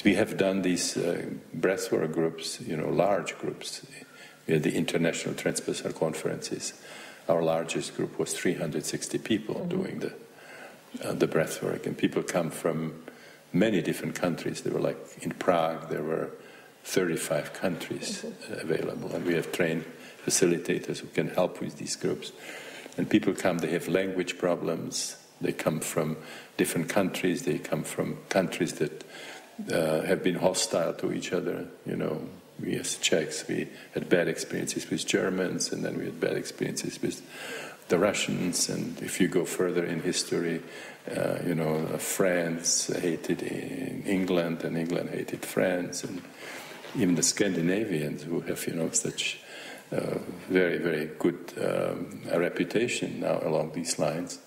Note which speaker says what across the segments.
Speaker 1: we have done these breathwork groups, large groups. We had the international transpersonal conferences. Our largest group was 360 people doing the breathwork, and people come from many different countries. They were like in Prague, there were 35 countries available, and we have trained facilitators who can help with these groups. And people come, they have language problems, they come from different countries, they come from countries that have been hostile to each other. We as Czechs, we had bad experiences with Germans, and then we had bad experiences with the Russians, and if you go further in history, France hated England, and England hated France, and even the Scandinavians, who have such very, very good reputation now along these lines,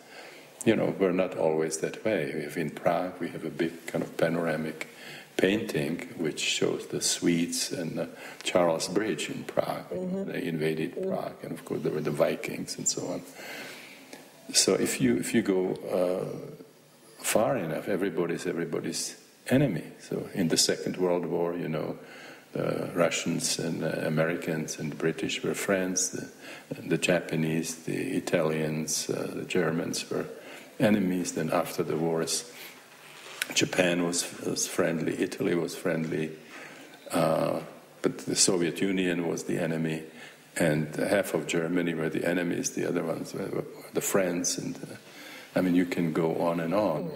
Speaker 1: we're not always that way. We have in Prague, we have a big kind of panoramic painting which shows the Swedes and Charles Bridge in Prague. They invaded Prague, and of course there were the Vikings and so on. So if you go far enough, everybody's enemy. So in the Second World War, the Russians and Americans and the British were friends, the Japanese, the Italians, the Germans were enemies. Then after the wars, Japan was friendly, Italy was friendly, but the Soviet Union was the enemy, and half of Germany were the enemies, the other ones were the friends, and you can go on and on.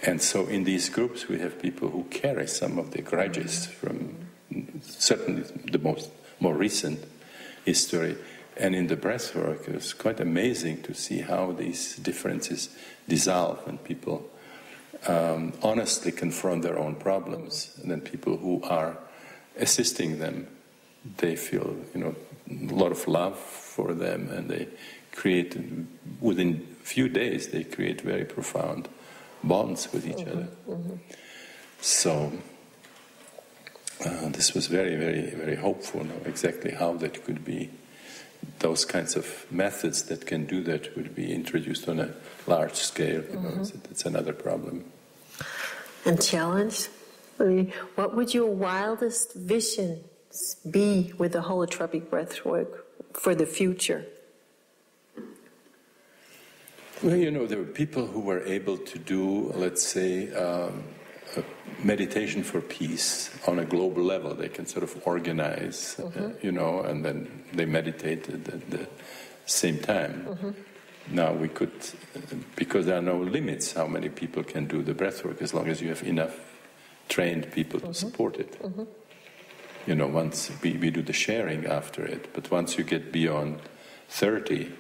Speaker 1: And so in these groups we have people who carry some of the grudges from certainly the more recent history. And in the breathwork, it was quite amazing to see how these differences dissolve when people honestly confront their own problems. And then people who are assisting them, they feel a lot of love for them, and they create, within a few days, they create very profound bonds with each other. So this was very, very, very hopeful. Exactly how that could be, those kinds of methods that can do that would be introduced on a large scale. It's another problem.
Speaker 2: And challenge? What would your wildest visions be with the holotropic breathwork for the future?
Speaker 1: Well, there were people who were able to do, let's say, meditation for peace on a global level. They can sort of organize, and then they meditated at the same time. Now we could, because there are no limits how many people can do the breathwork, as long as you have enough trained people to support it. Once we do the sharing after it, but once you get beyond 30,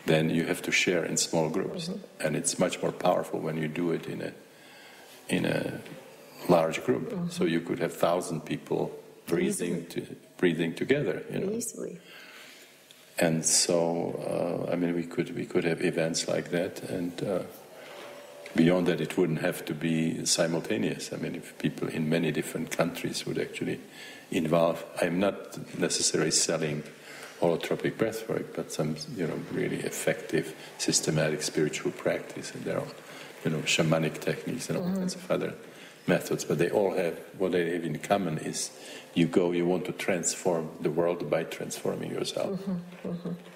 Speaker 1: then you have to share in small groups, and it's much more powerful when you do it in a large group. So you could have 1,000 people breathing together.
Speaker 2: Easily.
Speaker 1: And so, we could have events like that, and beyond that, it wouldn't have to be simultaneous. If people in many different countries would actually involve, I'm not necessarily selling holotropic breathwork, but some, really effective, systematic spiritual practice, and there are, shamanic techniques and all kinds of other methods, but they all have, what they have in common is you want to transform the world by transforming yourself.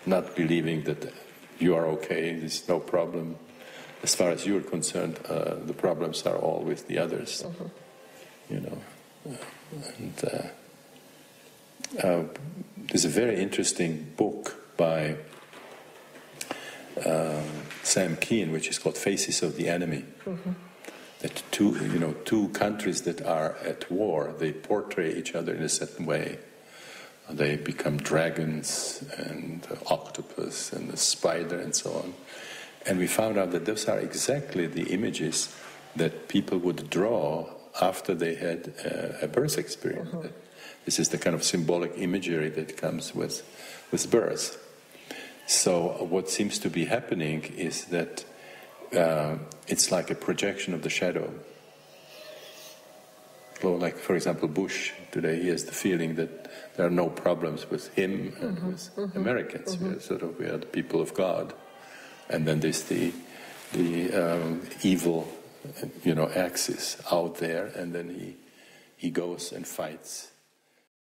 Speaker 1: Not believing that you are okay, there's no problem. As far as you're concerned, the problems are all with the others. There's a very interesting book by Sam Keen, which is called Faces of the Enemy. That two countries that are at war, they portray each other in a certain way. They become dragons and octopus and the spider and so on. And we found out that those are exactly the images that people would draw after they had a birth experience. This is the kind of symbolic imagery that comes with birth. So what seems to be happening is that it's like a projection of the shadow. So like, for example, Bush today, he has the feeling that there are no problems with him and with Americans. We are the people of God. And then there's the evil, axis out there, and then he he goes and fights